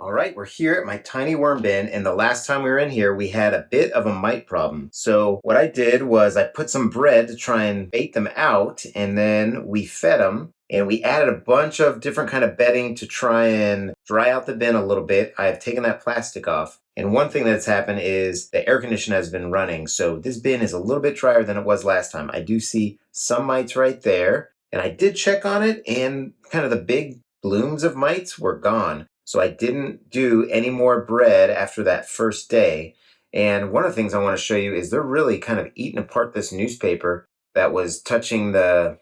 All right, we're here at my tiny worm bin, and the last time we were in here, we had a bit of a mite problem. So what I did was I put some bread to try and bait them out, and then we fed them, and we added a bunch of different kind of bedding to try and dry out the bin a little bit. I have taken that plastic off, and one thing that's happened is the air conditioner has been running, so this bin is a little bit drier than it was last time. I do see some mites right there, and I did check on it, and kind of the big blooms of mites were gone. So I didn't do any more bread after that first day. And one of the things I want to show you is they're really kind of eating apart this newspaper that was touching the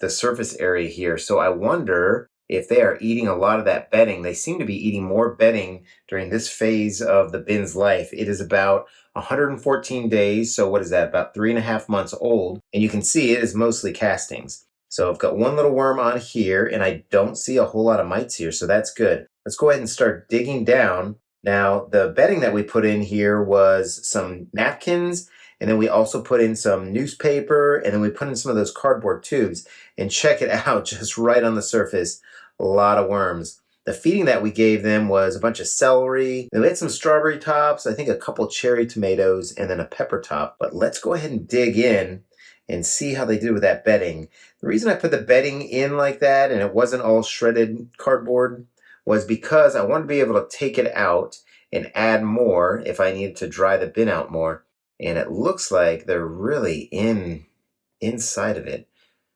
surface area here. So I wonder if they are eating a lot of that bedding. They seem to be eating more bedding during this phase of the bin's life. It is about 114 days. So what is that? About 3.5 months old. And you can see it is mostly castings. So I've got one little worm on here, and I don't see a whole lot of mites here, so that's good. Let's go ahead and start digging down. Now, the bedding that we put in here was some napkins, and then we also put in some newspaper, and then we put in some of those cardboard tubes. And check it out, just right on the surface, a lot of worms. The feeding that we gave them was a bunch of celery. We had some strawberry tops, I think a couple cherry tomatoes, and then a pepper top. But let's go ahead and dig in and see how they did with that bedding. The reason I put the bedding in like that and it wasn't all shredded cardboard was because I wanted to be able to take it out and add more if I needed to dry the bin out more. And it looks like they're really inside of it.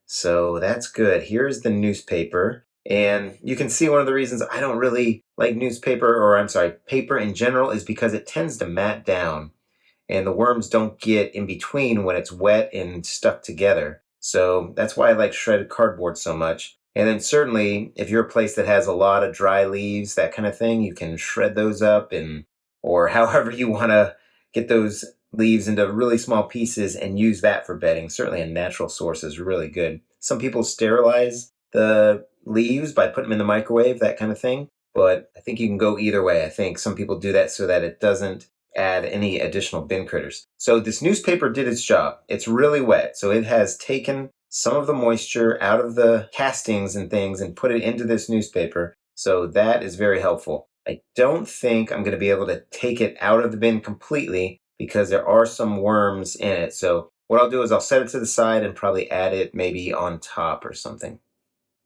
So that's good. Here's the newspaper. And you can see one of the reasons I don't really like paper in general is because it tends to mat down. And the worms don't get in between when it's wet and stuck together. So that's why I like shredded cardboard so much. And then certainly, if you're a place that has a lot of dry leaves, that kind of thing, you can shred those up or however you want to get those leaves into really small pieces and use that for bedding. Certainly a natural source is really good. Some people sterilize the leaves by putting them in the microwave, that kind of thing. But I think you can go either way. I think some people do that so that it doesn't add any additional bin critters. So this newspaper did its job. It's really wet, so it has taken some of the moisture out of the castings and things and put it into this newspaper. So that is very helpful. I don't think I'm going to be able to take it out of the bin completely because there are some worms in it. So what I'll do is I'll set it to the side and probably add it maybe on top or something.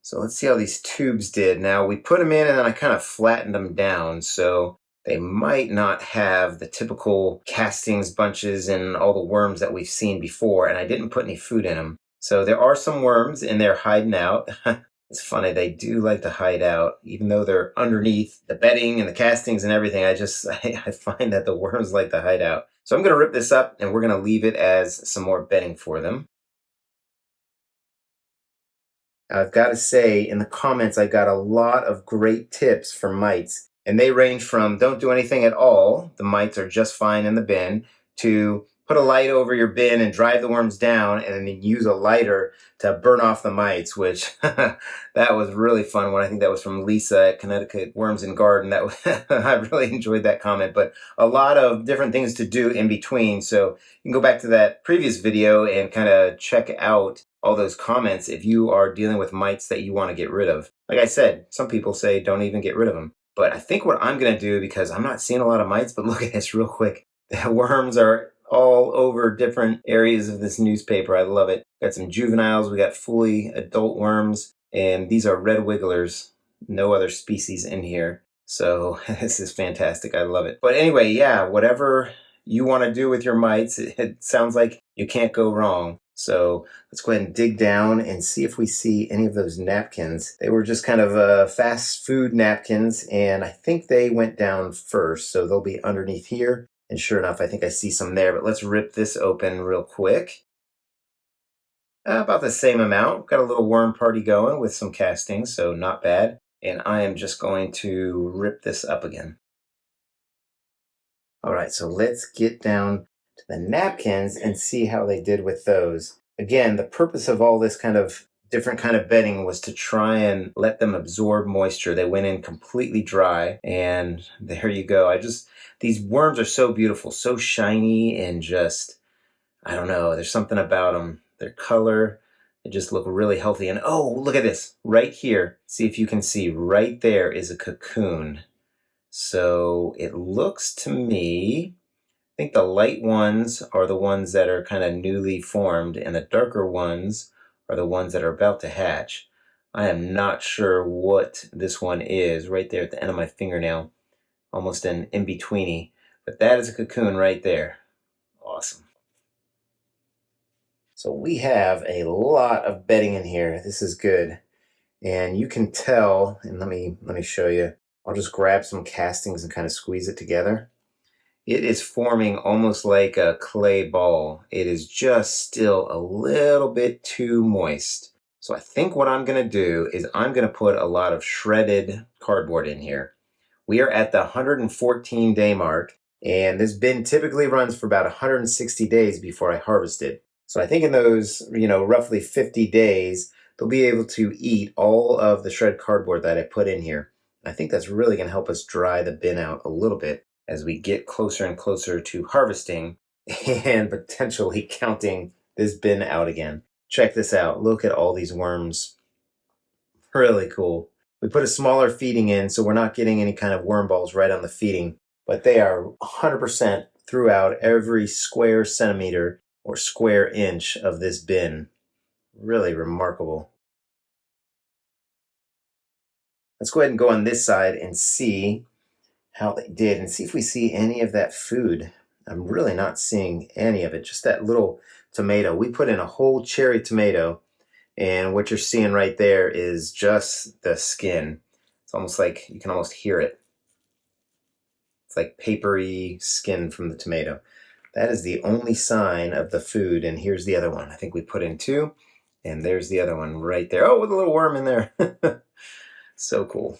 So let's see how these tubes did. Now we put them in and then I kind of flattened them down. So they might not have the typical castings, bunches, and all the worms that we've seen before, and I didn't put any food in them. So there are some worms in there hiding out. It's funny, they do like to hide out, even though they're underneath the bedding and the castings and everything. I find that the worms like to hide out. So I'm going to rip this up, and we're going to leave it as some more bedding for them. I've got to say, in the comments, I got a lot of great tips for mites. And they range from don't do anything at all, the mites are just fine in the bin, to put a light over your bin and drive the worms down and then use a lighter to burn off the mites, which that was really fun one. I think that was from Lisa at Connecticut Worms and Garden. I really enjoyed that comment, but a lot of different things to do in between. So you can go back to that previous video and kind of check out all those comments if you are dealing with mites that you want to get rid of. Like I said, some people say don't even get rid of them. But I think what I'm going to do, because I'm not seeing a lot of mites, but look at this real quick. The worms are all over different areas of this newspaper. I love it. Got some juveniles. We got fully adult worms. And these are red wigglers. No other species in here. So this is fantastic. I love it. But anyway, yeah, whatever you want to do with your mites, it sounds like you can't go wrong. So let's go ahead and dig down and see if we see any of those napkins. They were just kind of fast food napkins, and I think they went down first, so they'll be underneath here. And sure enough, I think I see some there, but let's rip this open real quick. About the same amount. Got a little worm party going with some castings, so not bad. And I am just going to rip this up again. All right, so let's get down to the napkins and see how they did with those. Again, the purpose of all this kind of different kind of bedding was to try and let them absorb moisture. They went in completely dry, and there you go. These worms are so beautiful, so shiny, and just, I don't know, there's something about them. Their color, they just look really healthy. And oh, look at this, right here. See if you can see, right there is a cocoon. So it looks to me, I think the light ones are the ones that are kind of newly formed, and the darker ones are the ones that are about to hatch. I am not sure what this one is right there at the end of my fingernail, almost an in-betweeny, but that is a cocoon right there. Awesome. So we have a lot of bedding in here. This is good. And you can tell, and let me show you. I'll just grab some castings and kind of squeeze it together. It is forming almost like a clay ball. It is just still a little bit too moist. So I think what I'm going to do is I'm going to put a lot of shredded cardboard in here. We are at the 114-day mark, and this bin typically runs for about 160 days before I harvest it. So I think in those, roughly 50 days, they'll be able to eat all of the shredded cardboard that I put in here. I think that's really going to help us dry the bin out a little bit as we get closer and closer to harvesting and potentially counting this bin out again. Check this out. Look at all these worms. Really cool. We put a smaller feeding in, so we're not getting any kind of worm balls right on the feeding, but they are 100% throughout every square centimeter or square inch of this bin. Really remarkable. Let's go ahead and go on this side and see how they did and see if we see any of that food. I'm really not seeing any of it, just that little tomato. We put in a whole cherry tomato, and what you're seeing right there is just the skin. It's almost like you can almost hear it. It's like papery skin from the tomato. That is the only sign of the food, and here's the other one. I think we put in two, and there's the other one right there. Oh, with a little worm in there. So cool.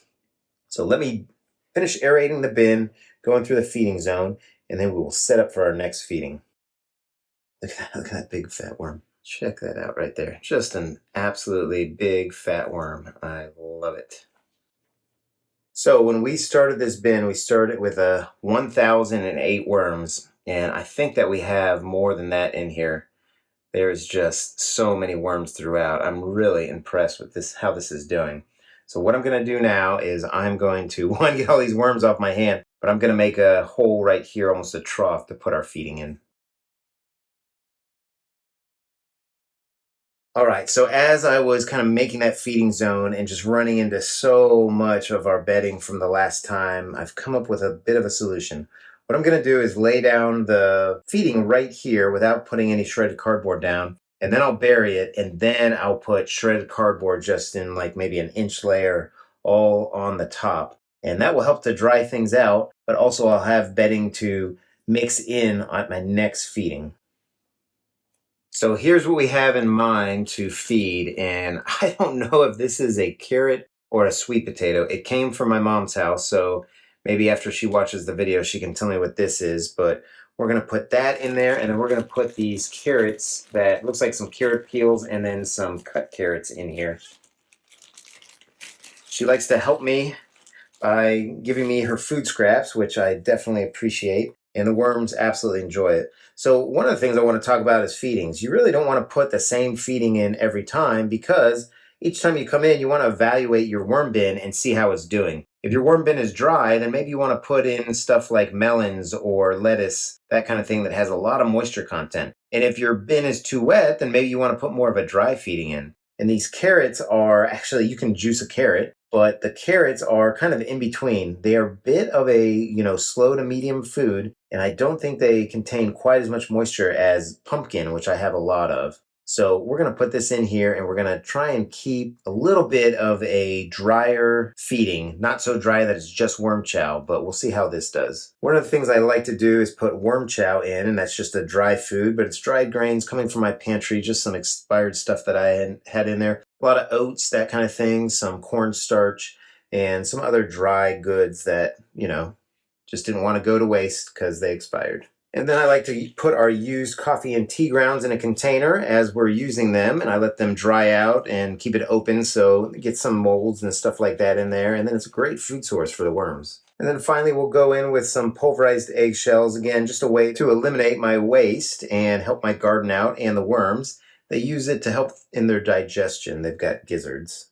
So let me finish aerating the bin, going through the feeding zone, and then we will set up for our next feeding. Look at that big fat worm. Check that out right there. Just an absolutely big fat worm. I love it. So when we started this bin, we started with 1,008 worms, and I think that we have more than that in here. There's just so many worms throughout. I'm really impressed with this, how this is doing. So what I'm going to do now is I'm going to, one, get all these worms off my hand, but I'm going to make a hole right here, almost a trough, to put our feeding in. All right, so as I was kind of making that feeding zone and just running into so much of our bedding from the last time, I've come up with a bit of a solution. What I'm going to do is lay down the feeding right here without putting any shredded cardboard down, and then I'll bury it, and then I'll put shredded cardboard just in like maybe an inch layer all on the top. And that will help to dry things out, but also I'll have bedding to mix in on my next feeding. So here's what we have in mind to feed, and I don't know if this is a carrot or a sweet potato. It came from my mom's house, so maybe after she watches the video, she can tell me what this is, but we're gonna put that in there, and then we're gonna put these carrots that looks like some carrot peels and then some cut carrots in here. She likes to help me by giving me her food scraps, which I definitely appreciate, and the worms absolutely enjoy it. So one of the things I want to talk about is feedings. You really don't want to put the same feeding in every time, because each time you come in, you want to evaluate your worm bin and see how it's doing. If your worm bin is dry, then maybe you want to put in stuff like melons or lettuce, that kind of thing that has a lot of moisture content. And if your bin is too wet, then maybe you want to put more of a dry feeding in. And these carrots are actually, you can juice a carrot, but the carrots are kind of in between. They are a bit of a, slow to medium food, and I don't think they contain quite as much moisture as pumpkin, which I have a lot of. So we're going to put this in here, and we're going to try and keep a little bit of a drier feeding. Not so dry that it's just worm chow, but we'll see how this does. One of the things I like to do is put worm chow in, and that's just a dry food, but it's dried grains coming from my pantry, just some expired stuff that I had in there. A lot of oats, that kind of thing, some cornstarch, and some other dry goods that, just didn't want to go to waste because they expired. And then I like to put our used coffee and tea grounds in a container as we're using them, and I let them dry out and keep it open so get some molds and stuff like that in there, and then it's a great food source for the worms. And then finally we'll go in with some pulverized eggshells, again just a way to eliminate my waste and help my garden out and the worms. They use it to help in their digestion. They've got gizzards.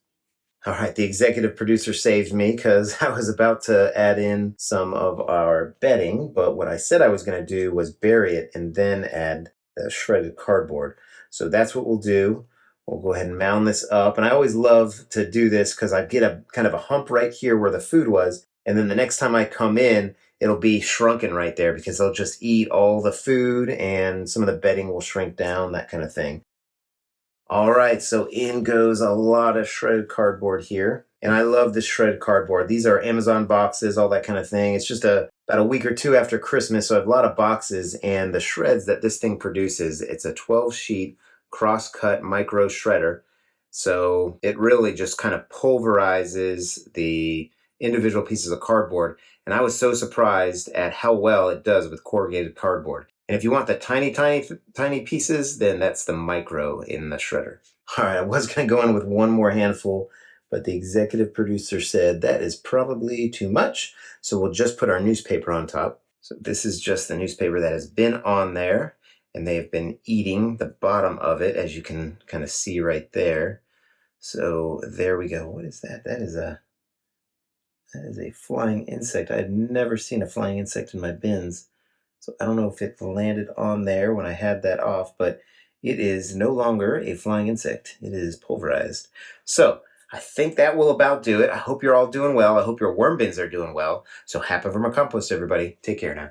All right, the executive producer saved me because I was about to add in some of our bedding, but what I said I was going to do was bury it and then add the shredded cardboard. So that's what we'll do. We'll go ahead and mound this up. And I always love to do this because I get a kind of a hump right here where the food was. And then the next time I come in, it'll be shrunken right there because they'll just eat all the food and some of the bedding will shrink down, that kind of thing. All right, so in goes a lot of shredded cardboard here. And I love this shredded cardboard. These are Amazon boxes, all that kind of thing. It's just about a week or two after Christmas, so I have a lot of boxes. And the shreds that this thing produces, it's a 12-sheet cross-cut micro shredder. So it really just kind of pulverizes the individual pieces of cardboard. And I was so surprised at how well it does with corrugated cardboard. And if you want the tiny, tiny, tiny pieces, then that's the micro in the shredder. All right, I was going to go in with one more handful, but the executive producer said that is probably too much. So we'll just put our newspaper on top. So this is just the newspaper that has been on there, and they have been eating the bottom of it, as you can kind of see right there. So there we go. What is that? That is a flying insect. I had never seen a flying insect in my bins. So I don't know if it landed on there when I had that off, but it is no longer a flying insect. It is pulverized. So I think that will about do it. I hope you're all doing well. I hope your worm bins are doing well. So happy vermicompost, everybody. Take care now.